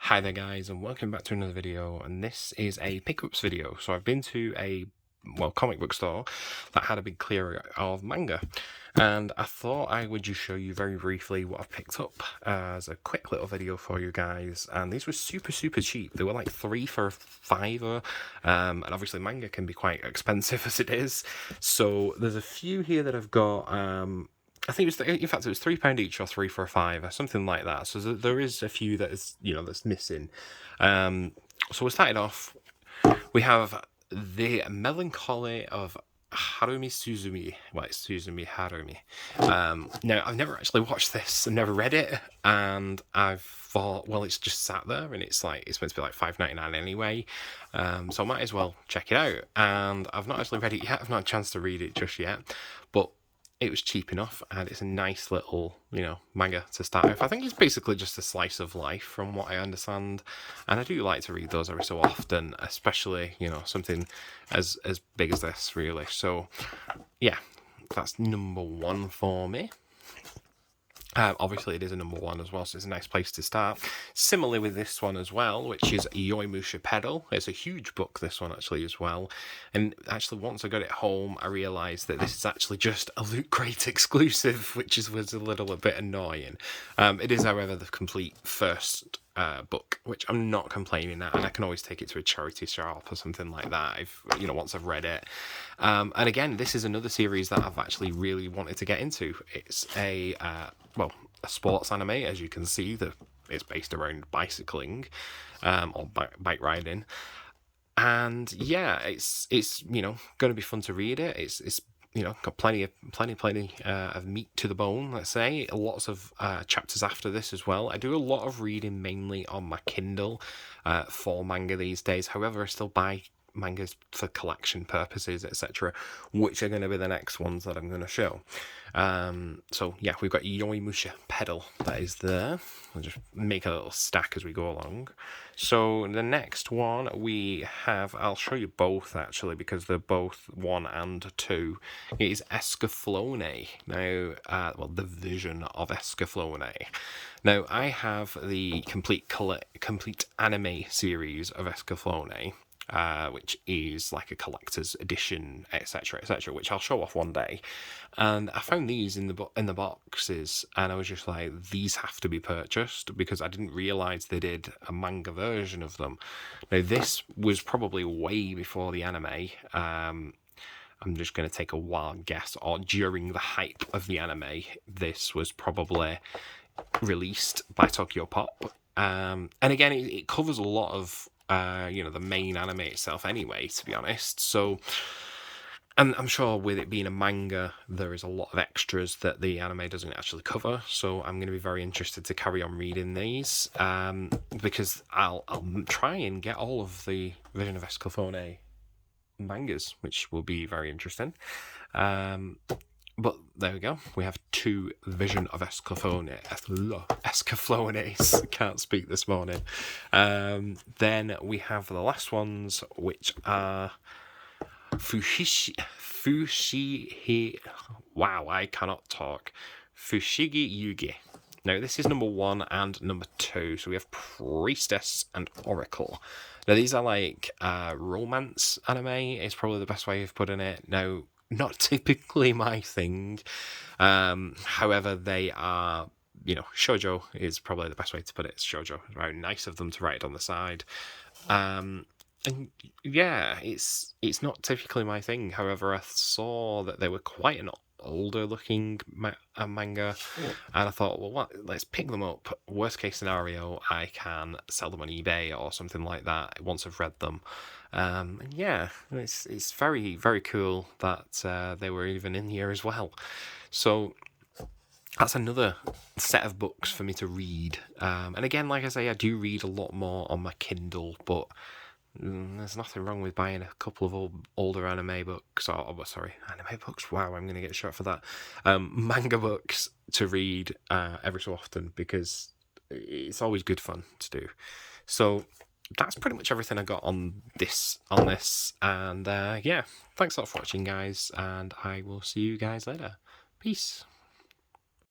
Hi there guys, and welcome back to another video, and this is a pickups video. So I've been to a comic book store that had a big clear of manga, and I thought I would just show you very briefly what I've picked up as a quick little video for you guys. And these were super cheap. They were like 3 for $5, and obviously manga can be quite expensive as it is. So there's a few here that I've got. I think it was, in fact, it was £3 each or 3 for $5 or something like that. So there is a few that is, that's missing. So we started off. We have the Melancholy of Harumi Suzumi. Well, it's Suzumi Harumi. Now, I've never actually watched this. I've never read it, and I've thought, well, it's just sat there, and it's meant to be like $5.99 anyway. So I might as well check it out. And I've not actually read it yet. I've not had a chance to read it just yet, but it was cheap enough, and it's a nice little, manga to start with. I think it's basically just a slice of life, from what I understand, and I do like to read those every so often, especially, something as big as this, really. So, yeah, that's number one for me. Obviously, it is a number one as well, so it's a nice place to start. Similarly with this one as well, which is yoemushi pedal. It's a huge book, this one, actually, as well. And actually, once I got it home, I realised that this is actually just a Loot Crate exclusive, which was a little bit annoying. It is, however, the complete first book, which I'm not complaining at, and I can always take it to a charity shop or something like that once I've read it. And again, this is another series that I've actually really wanted to get into. It's a sports anime, as you can see. It's based around bicycling or bike riding, and yeah, it's going to be fun to read it. It's got plenty of meat to the bone, let's say. Lots of chapters after this as well. I do a lot of reading mainly on my Kindle for manga these days. However, I still buy mangas for collection purposes, etc., which are going to be the next ones that I'm going to show. So yeah, we've got yoemushi pedal that is there. I'll just make a little stack as we go along. So the next one we have, I'll show you both actually, because they're both 1 and 2. It is escaflonet. Now, the vision of escaflonet. Now, I have the complete anime series of escaflonet, which is like a collector's edition, etc., which I'll show off one day. And I found these in the boxes, and I was just like, these have to be purchased, because I didn't realise they did a manga version of them. Now, this was probably way before the anime. I'm just going to take a wild guess, or during the hype of the anime, this was probably released by Tokyo Pop. And again, it covers a lot of the main anime itself anyway, to be honest. So, and I'm sure with it being a manga, there is a lot of extras that the anime doesn't actually cover. So I'm going to be very interested to carry on reading these, because I'll try and get all of the Vision of Escaflowne mangas, which will be very interesting. But there we go. We have 2 Vision of Escaflowne. Escaflownes. Can't speak this morning. Then we have the last ones, which are Fushigi. Wow, I cannot talk. Fushigi Yugi. Now, this is number 1 and number 2. So we have Priestess and Oracle. Now, these are like romance anime, is probably the best way of putting it. Now, not typically my thing. However, they are, shoujo is probably the best way to put it. It's shoujo. It's very nice of them to write it on the side. And yeah, it's not typically my thing. However, I saw that they were quite an older looking manga, and I thought, well, let's pick them up. Worst case scenario, I can sell them on eBay or something like that once I've read them. And yeah, it's very cool that they were even in here as well. So that's another set of books for me to read. And again, like I say, I do read a lot more on my Kindle, but there's nothing wrong with buying a couple of older anime books, anime books. Wow, I'm going to get shot for that. Manga books to read every so often, because it's always good fun to do. So that's pretty much everything I got on this. And yeah, thanks a lot for watching, guys, and I will see you guys later. Peace.